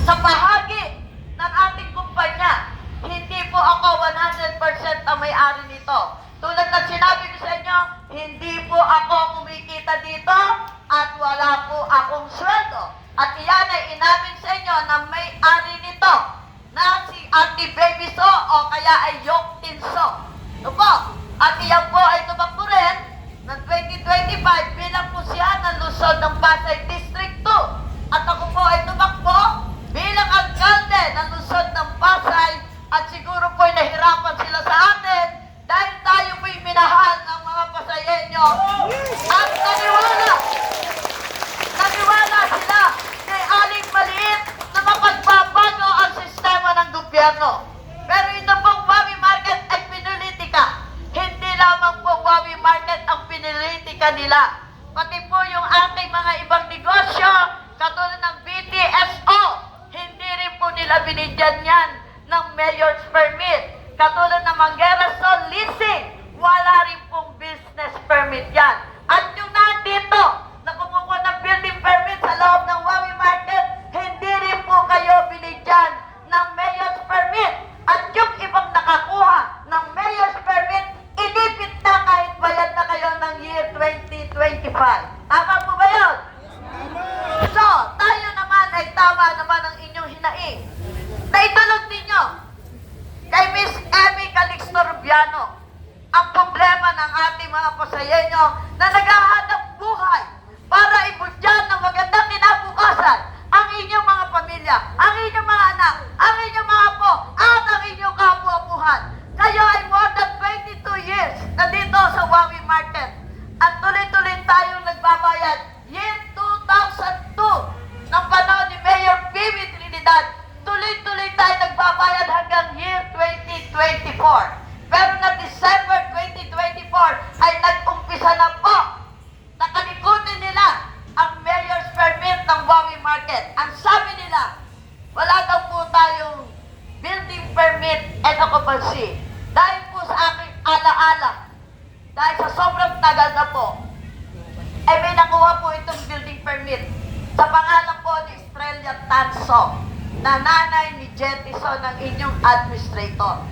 sa bahagi ng ating kumpanya. Hindi po ako 100% ang may-ari nito. Tulad ng sinabi ko sa inyo, hindi po ako kumikita dito at wala po akong sweldo. At iyan ay inamin sa inyo na may-ari nito na si Ate Baby So o kaya ay Yok Tinso. Ito po. At iyan po ay tumakbo rin ng 2025 bilang po siya ng lungsod ng Pasay District 2. At ako po ay tumakbo bilang alkalde ng lungsod ng Pasay at siguro po ay nahirapan sila sa atin dahil tayo po'y minahal ng mga Pasayenyo at naniwala sila kay Aling Maliit na mapagbabago ang sistema ng gobyerno. Pero ito pong Wami Market ay pinolitika. Hindi lamang po Wami Market ang pinolitika nila. Pati po yung ating mga ibang negosyo, katulad ng BTSO, hindi rin po nila binigyan yan ng mayor's permit. Katulad ng Manguera Sol Leasing, wala rin pong business permit yan. At yung nandito, na kumukuha ng building permit sa loob ng Wami Market, hindi rin po kayo binigyan ng mayor's permit. At yung ibang nakakuha ng mayor's permit, inipit na kahit bayad na kayo ng year 2025. Tama po ba yun? So, tayo naman ay tama naman ang inyong hinaing. Naitulog ninyo kay Miss Emmy Calixto Rubiano ang problema ng ating mga Pasayenyo na naghahanap buhay para ibudyan ng magandang kinabukasan ang inyong mga pamilya, ang inyong mga anak, ang inyong mga apo, at ang inyong kapu-apuhan. Kayo ay more than 22 years na dito sa Wami Market at tuloy-tuloy tayong nagbabayad. Year 2002, ng panahon ni Mayor Bibi Trinidad, tuloy-tuloy tayo nagbabayad hanggang year 2024. Pero na December 2024 ay nag-umpisa na po. Nakalikutin nila ang mayor's permit ng Wami Market. Ang sabi nila, wala daw po tayong building permit and occupancy. Dahil po sa aking alaala, dahil sa sobrang tagal na po, ay may nakuha po itong building permit sa pangalan po ni Estrella Tanso, na nanay ni Jettison ng inyong administrator.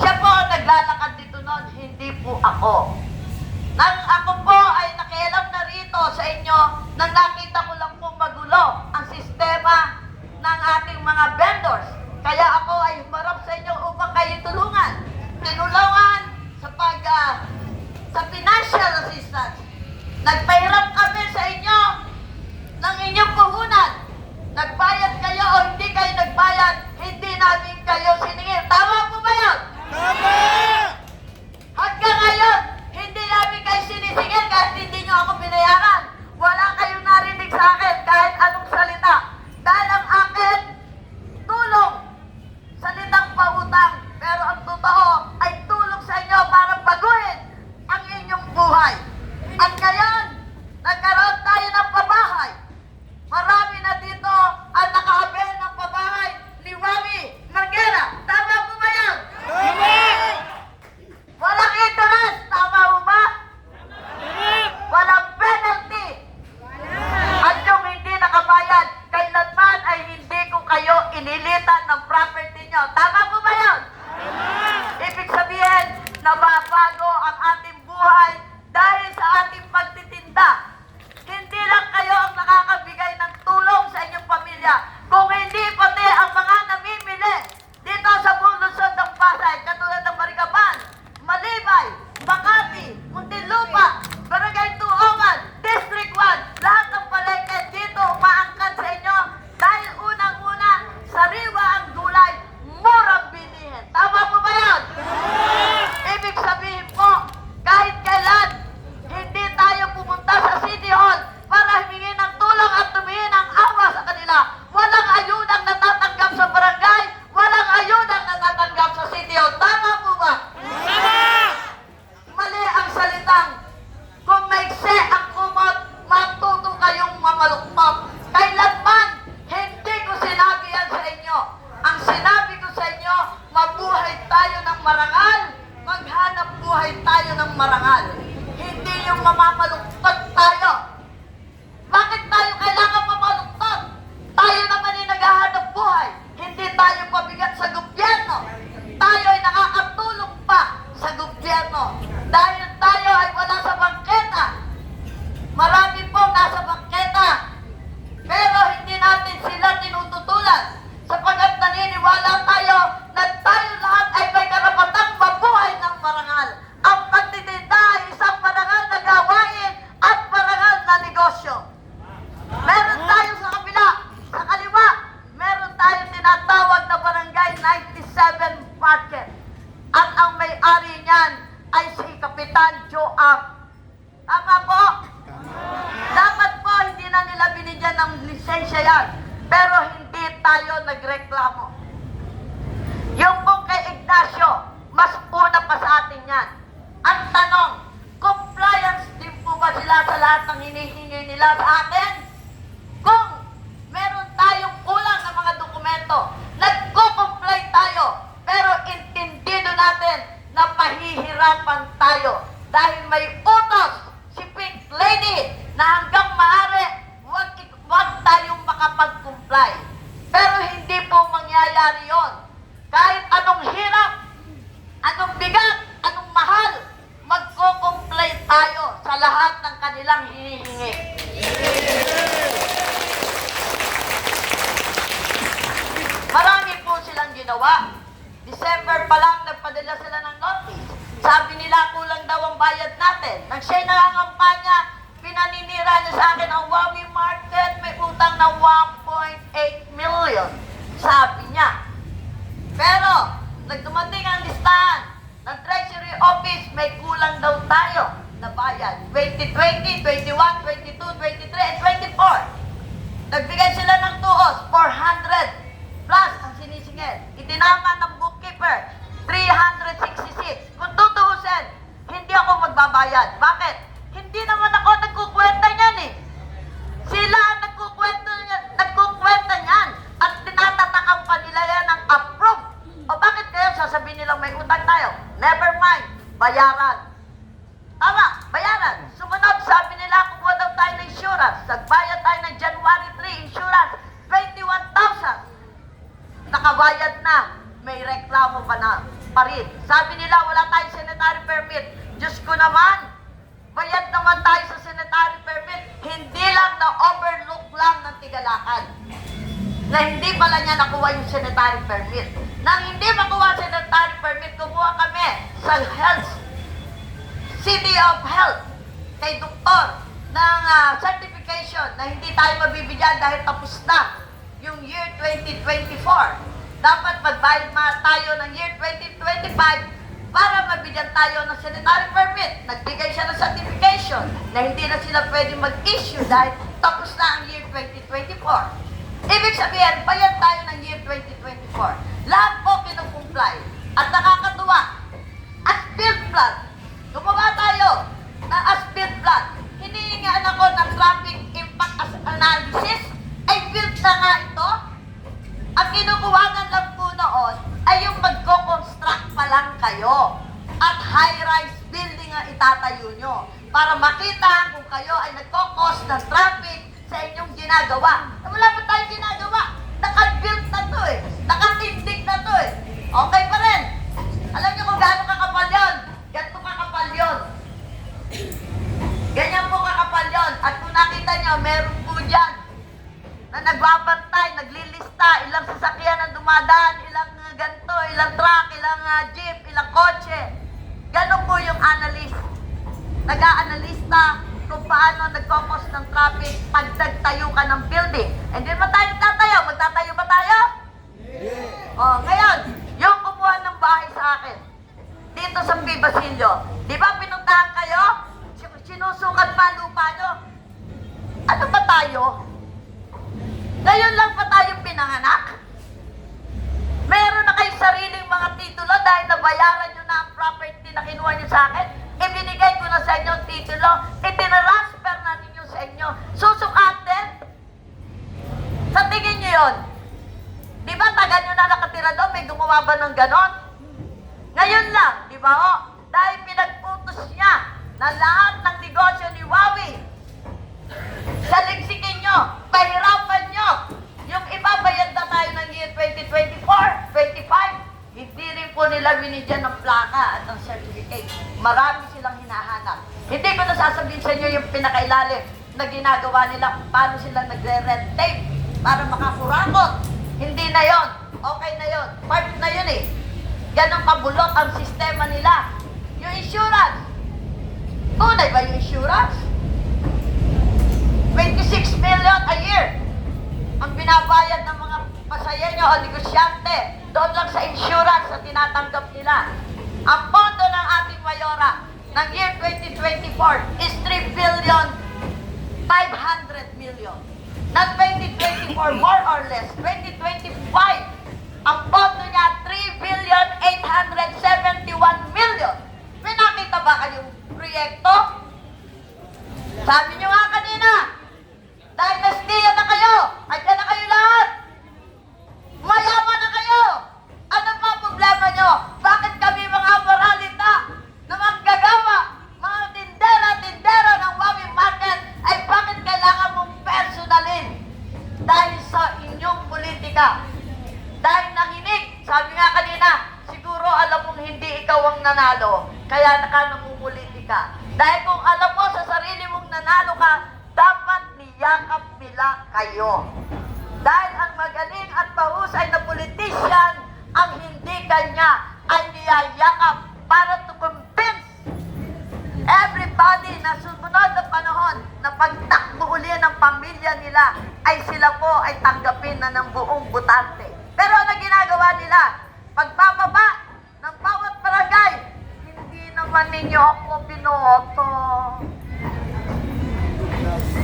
Siya po ang naglalakad dito noon, hindi po ako. Nang ako po ay nakialam na rito sa inyo, nang nakita ko lang po magulo ang sistema ng ating mga vendors. Kaya ako ay humarap sa inyo upang kayo tulungan. Tinulungan sa financial assistance. Nagpahiram kami sa inyo ng inyong puhunan. Nagbayad kayo o hindi kayo nagbayad, hindi namin kayo siningil. Tama po ba yun? Tama! Hanggang ngayon, hindi namin kayo sinisingil kahit hindi nyo ako binayaran. Wala kayong narinig sa akin kahit anong salita. Dahil ang akin, tulong, salitang pautang. Pero ang totoo ay tulong sa inyo para baguhin ang inyong buhay. At ngayon, nagkaroon tayo ng pabahay. Marami na dito ang nakahabel ng pabahay ni Wami Manguera. Tama po ba yan? Tama! Walang interest. Tama po ba? Walang penalty. At yung hindi nakabayad, kailanman ay hindi ko kayo inilitan ng property nyo. Tama po ba yun? Ibig sabihin, nababago ang ating buhay dahil sa ating pagtitinda. Hindi lang kayo ang nakakabigay ng tulong sa inyong pamilya, kung hindi pati ang mga namimili dito sa buong lungsod ng Pasay, katulad ng Maricaban, Malibay, Makati, Muntinlupa, Barangay 201, District 1, lahat ng palengke dito maangkat sa inyo dahil unang-una, sariwa ang gulay, murang bilihin. Tama po ba yan? Ibig sabihin po, kahit kailan, hindi tayo pumunta sa City Hall para humingi ng tulong at tumingin ng awa sa kanila. Walang ayudang natatanggap sa barangay, walang ayudang natatanggap sa City Hall. Tama po ba? Tama! Mali ang salitang tayo nagreklamo. Yung pong kay Ignacio, mas una pa sa atin yan. Ang tanong, compliance din po ba sila sa lahat ng hinihingi nila sa atin? Kung meron tayong kulang na mga dokumento, nagko-comply tayo, pero intindido natin na pahihirapan tayo dahil may utos si Pink Lady na hanggang maaari wag tayong makapag-comply. Pero hindi po mangyayari yon. Kahit anong hirap, anong bigat, anong mahal, magko-comply tayo sa lahat ng kanilang hinihingi. Marami po silang ginawa. December pa lang nagpadala sila ng notice. Sabi nila kulang daw ang bayad natin. Nang siya'y nangangampanya, pinaninira niya sa akin ang Huawei Market, may utang na 1.8 million. Sabi niya. Pero, nagdumating ang listahan ng Treasury Office, may kulang daw tayo na bayad. 2020, 21, 22, 23, and 24. Nagbigay sila ng tuos, 400 plus ang sinisingil. Itinama ng bookkeeper, 366. Kung tutuusin, hindi ako magbabayad. Bakit? Hindi naman ako nagkukwenta niyan eh. Sila ang nagkukwenta niyan. At tinatatakan pa nila yan ng approve. O bakit kayo sasabihin nilang may utang tayo? Never mind, bayaran. Tama, bayaran. Sumunod, sabi nila kumuha daw tayo ng insurance. Nagbayad tayo ng January 3 insurance, 21,000. Nakabayad na, may reklamo pa rin. Sabi nila wala tayong sanitary permit. Diyos ko naman, bayad naman tayo sa sanitary permit. Hindi lang na-overlook lang ng Tigalakan na hindi pala niya nakuha yung sanitary permit. Nang hindi makuha ang sanitary permit, kumuha kami sa Health, City of Health, kay doktor ng certification na hindi tayo mabibigyan dahil tapos na yung year 2024. Dapat magbayad tayo ng year 2025 para mabigyan tayo ng sanitary permit. Nagbigay siya ng certification na hindi na sila pwede mag-issue dahil tapos na ang year 2024. Ibig sabihin, bayad tayo ng year 2024. Lahat po kinukumply. At nakakatuwa, as-built plan. Gumawa tayo ng as-built plan. Hinihingaan ako ng traffic impact analysis. Ay built na nga ito. Ang kinukuhanan lang po noon ay yung magko-construct pa lang kayo. At high-rise building ang itatayo nyo. Para makita kung kayo ay nagko-cause ng traffic sa inyong ginagawa. Wala pa tayong ginagawa. Naka-built na to eh. Nakatindig na to eh. Okay pa rin. Alam niyo kung gaano kakapal yun? Ganito kakapal yun. Ganyan po kakapal yun. At kung nakita niyo, meron po dyan na nagbabantay, naglilista, ilang sasakyan ang dumadaan, ilang ganito, ilang truck, ilang jeep, ilang kotse. Ganon po yung analyst. Nag-a-analista kung paano nagkokos ng traffic pag nagtayo ka ng building. Hindi ba tayo tatayo? Magtatayo ba tayo? Oh, ngayon, yung kumuha ng bahay sa akin, dito sa P. Basilio, di ba pinuntahan kayo? Sinusukat pa lupa nyo? Ano ba tayo? Ngayon lang pa tayong pinanganak? Meron na kayong sariling mga titulo dahil nabayaran nyo na ang property na kinuha nyo sa akin? Ibinigay ko na sa inyo ang titulo, itinransfer na ninyo sa inyo. Susukatin? Sa tingin nyo yun? Di ba taga nyo na nakatira doon, may gumawa ba ng ganon? Ngayon lang, di ba o? Dahil pinagputos niya na lahat ng negosyo ni Huawei, saliksikin nyo, pahirapan nyo. Yung iba, bayad na tayo ng year 2024, 25. Hindi rin po nila binigyan ng plaka at ng certificate. Marami silang hinahanap. Hindi ko nasasabihin sa inyo yung pinakailalim na ginagawa nila kung paano sila nagre-red tape para makakurakot. Hindi na yon. Okay na yon. Part na yun eh. Ganong kabulok ang sistema nila. Yung insurance. Tunay ba yung insurance? 26 million a year ang binabayad ng mga pasayenyo o negosyante doon lang sa insurance na tinatanggap nila. Ang pondo ng ating mayora ng year 2024 is 3 billion 500 million. Not 2024, more or less. 2025, mong nanalo, kaya namumulitika. Dahil kung alam mo sa sarili mong nanalo ka, dapat niyakap nila kayo. Dahil ang magaling at mahusay na politician, ang hindi kanya ay niyayakap para to convince everybody na sumunod na panahon na pagtakbo uli ng pamilya nila ay sila po ay tanggapin na ng buong butante. Pero ano ginagawa nila? Pagbababa ng bawat barangay, hindi naman ninyo ako binoto.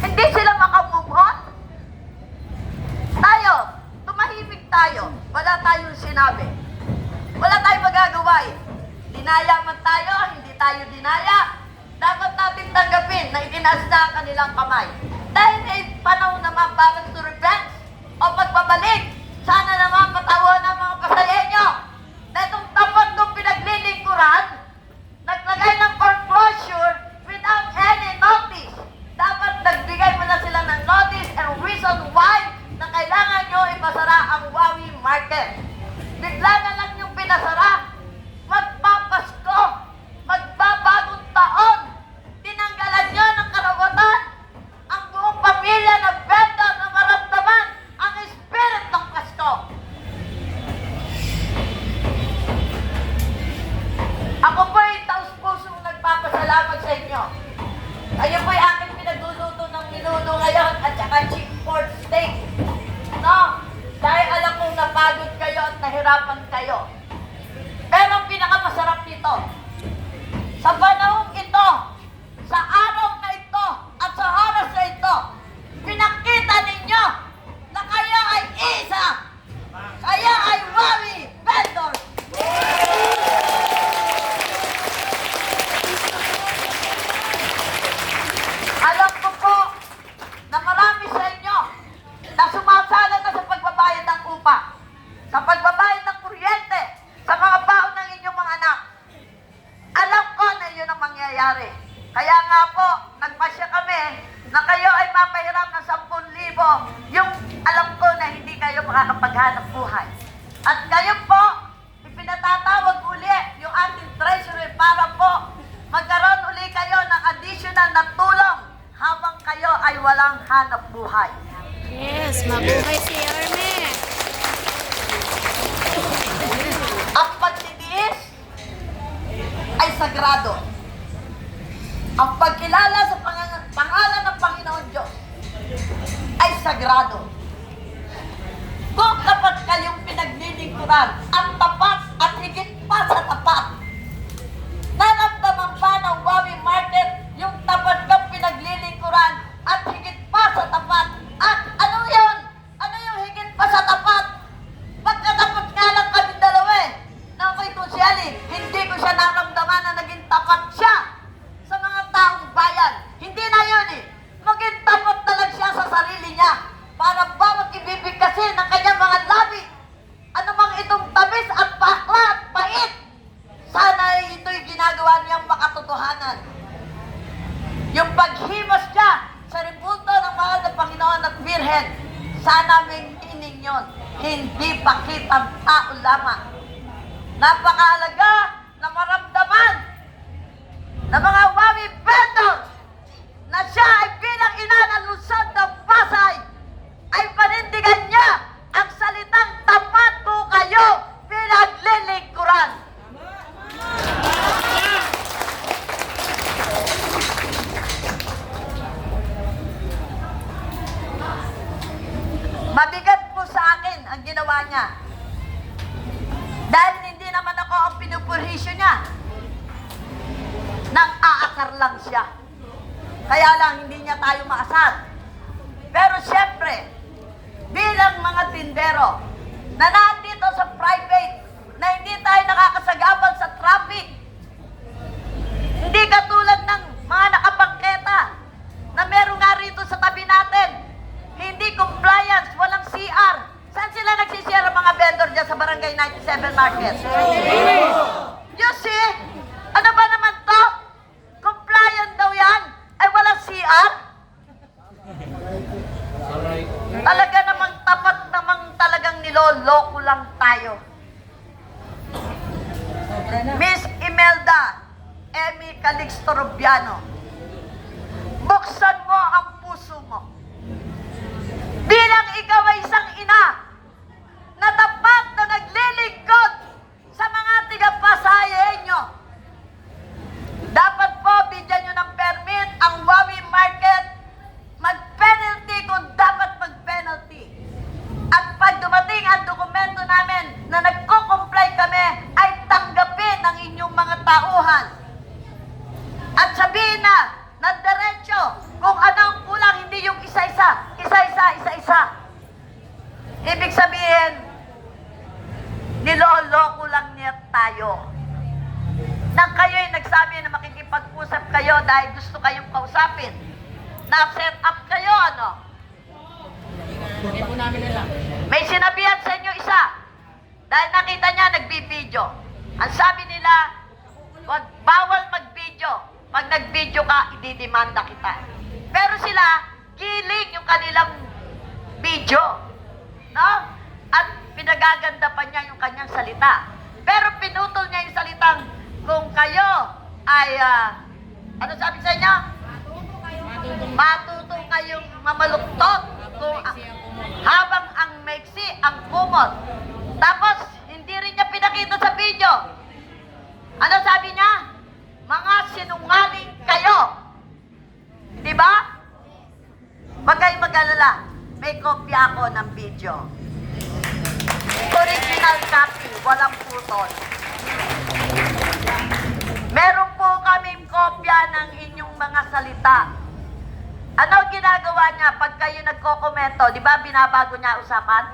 Hindi sila makamove on. Tayo, tumahimik tayo. Wala tayong sinabi. Wala tayong magagawa eh. Dinaya man tayo, hindi tayo dinaya. Dapat natin tanggapin na itinaas na ang kanilang kamay. Dahil may panahon naman para to revenge o pagbabalik. Sana naman patawan ng mga Pasayenyo na itong tapat ng pinaglilingkuran, naglagay ng foreclosure without any notice. Dapat nagbigay mo na sila ng notice and reason why na kailangan nyo ipasara ang Wawi Market. Bigla na lang yung pinasara. Magpapasko, magbabagong taon, tinanggalan nyo ng karawatan ang buong pamilya ng vendor na maramdaman ang spirit ng Pasko. Ako po ay taus-pusong nagpapasalamat sa inyo. Kayo po ay aking pinagluluto ng minuno ngayon at saka chick pork steak. No? Dahil alam kong napagod kayo at nahirapan kayo. Pero ang pinakamasarap nito, sa panahong ito, sa araw na ito, at sa oras na ito, pinakita ninyo na kayo ay isa. Kayo ay Wawi Vendors. Alam ko po na marami sa inyo na sumasala na sa pagbabayad ng upa, sa pagbabayad ng kuryente, sa mga baon ng inyong mga anak. Alam ko na yun ang mangyayari. Kaya nga po, nagpasya kami na kayo ay mapahiram ng 10,000. Yung alam ko na hindi kayo makakapaghanap buhay. At kayo po, ipinatatawag uli yung ating treasury para po magkaroon uli kayo ng additional na tulong habang kayo ay walang hanap buhay. Yes, mabuhay si Yorme. Ang pagtitiis ay sagrado. Ang pagkilala sa pangalan ng Panginoon Diyos ay sagrado. Kung tapat kayong pinaglilingkuran, ang tapat at higit pa sa tapat, naramdaman ba ng Wawi Market yung tapat kang pinaglilingkuran at higit pa sa tapat? At ano yun? Ano yung higit pa sa tapat? Pagkatapat nga lang kami dalawa eh. Na ako'y Tusiali, hindi ko siya naramdaman na naging tapat siya sa mga taong bayan. Hindi na yun eh. Maging tapat na lang siya sa sarili niya para bawat ibibigkasin ng kanyang mga labi. Ano mang itong tamis at bakla at pait. Sana ito'y ginagawa niyang makatotohanan. Yung paghimas niya sa ribulto ng mahal na Panginoon at Birhen, sana may meaning yun. Hindi pakitang tao lamang. Napakahalaga na maramdaman ng mga Wawi vendors na siya ay bilang ina ng lungsod ng Pasay ay panindigan niya ang salitang tapat ko kayo pinaglilingkuran. Mabigat po sa akin ang ginawa niya. Dahil hindi naman ako ang pinupurhisyo niya. Nang aakar lang siya. Kaya lang hindi niya tayo maasar. Pero siyempre, bilang mga tindero na nandito sa private, na hindi tayo nakakasagabal sa traffic, hindi katulad ng mga nakapangketa na meron nga rito sa tabi natin, hindi compliance, walang CR. Saan sila nagsisira mga vendor dyan sa Barangay 97 Market? You see? Ano ba naman to? Compliant daw yan? Ay walang CR? Talaga namang tapat namang talagang niloloko lang tayo. Miss Imelda Amy Calixto Rubiano, buksan mo ang puso mo. Bilang ikaw ay isang ina na tapat na naglilingkod sa mga tiga-Pasayenyo, dapat po bigyan nyo ng permit ang Wawi Market, mag-penalty kung dapat mag-penalty. At pag dumating ang dokumento namin na nagko-comply kami, ay tanggapin ang inyong mga tauhan. At sabihin na diretso kung anong kulang, hindi yung isa-isa. Ibig sabihin, niloloko lang niya tayo. Nang kayo'y nagsabi na makikipag-usap kayo dahil gusto kayong kausapin, na-set up kayo, ano? May sinabihan sa inyo isa, dahil nakita niya nagbibideo. Ang sabi nila, wag bawal mag-video. Pag nag-video ka, ididemanda kita. Pero sila, giling yung kanilang video. No? At pinagaganda pa niya yung kanyang salita. Pero pinutol niya yung salitang, kung kayo ay, ano sabi sa inyo? Matuto kayong mamaluktot kung habang ang maiksi, ang kumot. Tapos, hindi rin niya pinakita sa video. Ano sabi niya? Mga sinungaling kayo. Di ba? Huwag kayong mag-alala. May kopya ako ng video. Original copy, walang putol. Meron po kaming kopya ng inyong mga salita. Ano ginagawa niya pag kayo nagkokomento? Di ba binabago niya usapan?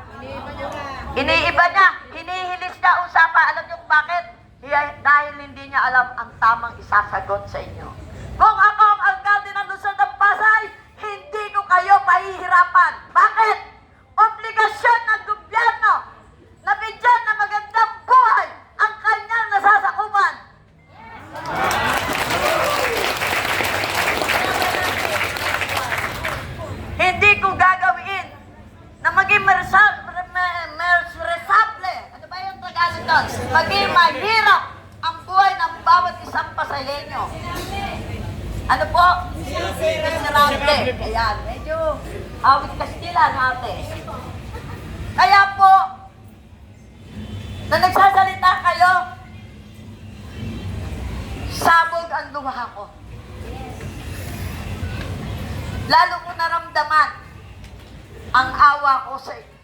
Iniiba niya. Hinihilis niya usapan. Alam niyo kung bakit? Dahil hindi niya alam ang tamang isasagot sa inyo. Kung ako ang alkalde ng Luzon ng Pasay, hindi ko kayo pahihirapan. Bakit? Obligasyon ng gobyerno na bigyan ng magandang buhay ang kanyang nasasakupan. Hindi ko gagawin na maging resable. Ano ba yung Tagalog doon? Maging mahirap ang buhay ng bawat isang Pasayenyo. Ano po? Miserable. Ayan, medyo awit Kastila natin. Kaya po, na nagsasalita kayo, sabog ang luha ko. Lalo ko naramdaman ang awa ko sa inyo.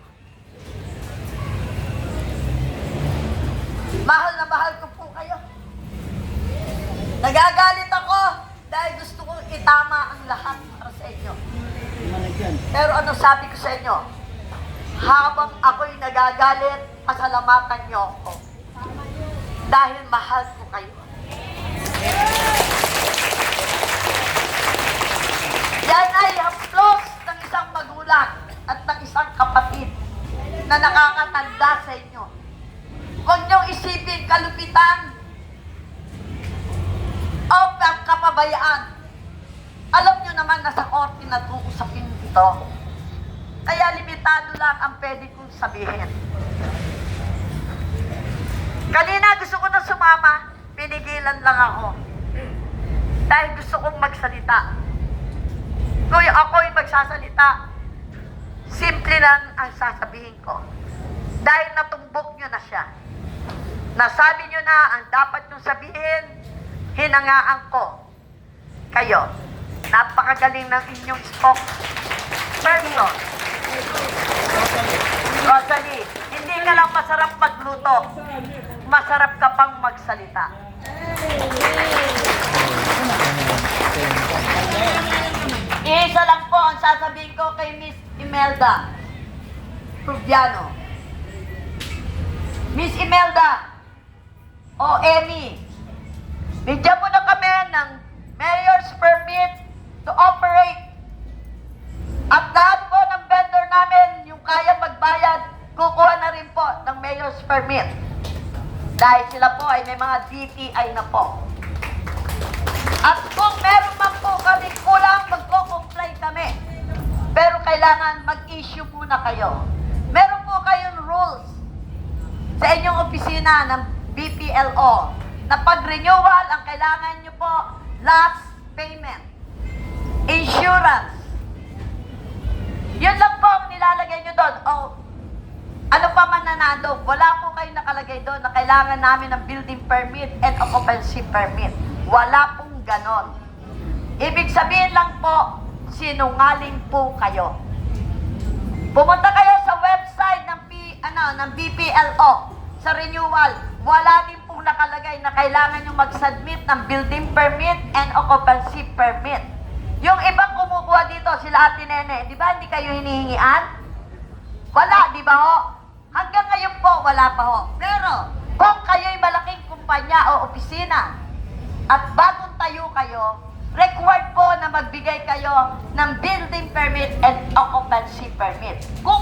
Mahal na mahal ko po kayo. Nagagalit ako dahil gusto kong itama ang lahat para sa inyo. Pero ano sabi ko sa inyo? Habang ako'y nagagalit, pasalamatan niyo ako. Dahil mahal ko kayo. Yan ay haplos ng isang magulang at ng isang kapatid na nakakatanda sa inyo. Huwag niyong isipin kalupitan o kapabayaan. Alam niyo naman na sa korte na itong usapin ito. Kaya limitado lang ang pwede kong sabihin. Kanina gusto ko na sumama, pinigilan lang ako. Dahil gusto kong magsalita. Kung ako'y magsasalita, simple lang ang sasabihin ko. Dahil natumbok nyo na siya. Nasabi nyo na ang dapat nyo sabihin, hinangaan ko. Kayo, napakagaling ng inyong spokesperson. Rosalie, hindi ka lang masarap magluto, masarap ka pang magsalita. Isa lang po ang sasabihin ko kay Miss Imelda Rubiano. Miss Imelda o Amy, bigyan mo na kami ng mayor's permit to operate. At lahat po ng vendor namin, yung kaya magbayad, kukuha na rin po ng mayor's permit. Dahil sila po ay may mga DTI na po. At kung meron man po kami kulang, magko-comply kami. Pero kailangan mag-issue muna kayo. Meron po kayong rules sa inyong opisina ng BPLO na pag-renewal, ang kailangan nyo po, last payment, insurance. Yun lang po ang nilalagay nyo doon. O, ano pa man na nandun, wala po kayo nakalagay doon na kailangan namin ng building permit and occupancy permit. Wala pong ganon. Ibig sabihin lang po, sinungaling po kayo. Pumunta kayo sa website ng BPLO sa renewal. Wala din pong nakalagay na kailangan nyo mag-submit ng building permit and occupancy permit. Yung ibang kumukuha dito, sila Ate Nene, di ba hindi kayo hinihingian? Wala, di ba ho? Hanggang ngayon po, wala pa ho. Pero, kung kayo'y malaking kumpanya o opisina at bagong tayo kayo, required po na magbigay kayo ng building permit and occupancy permit. Kung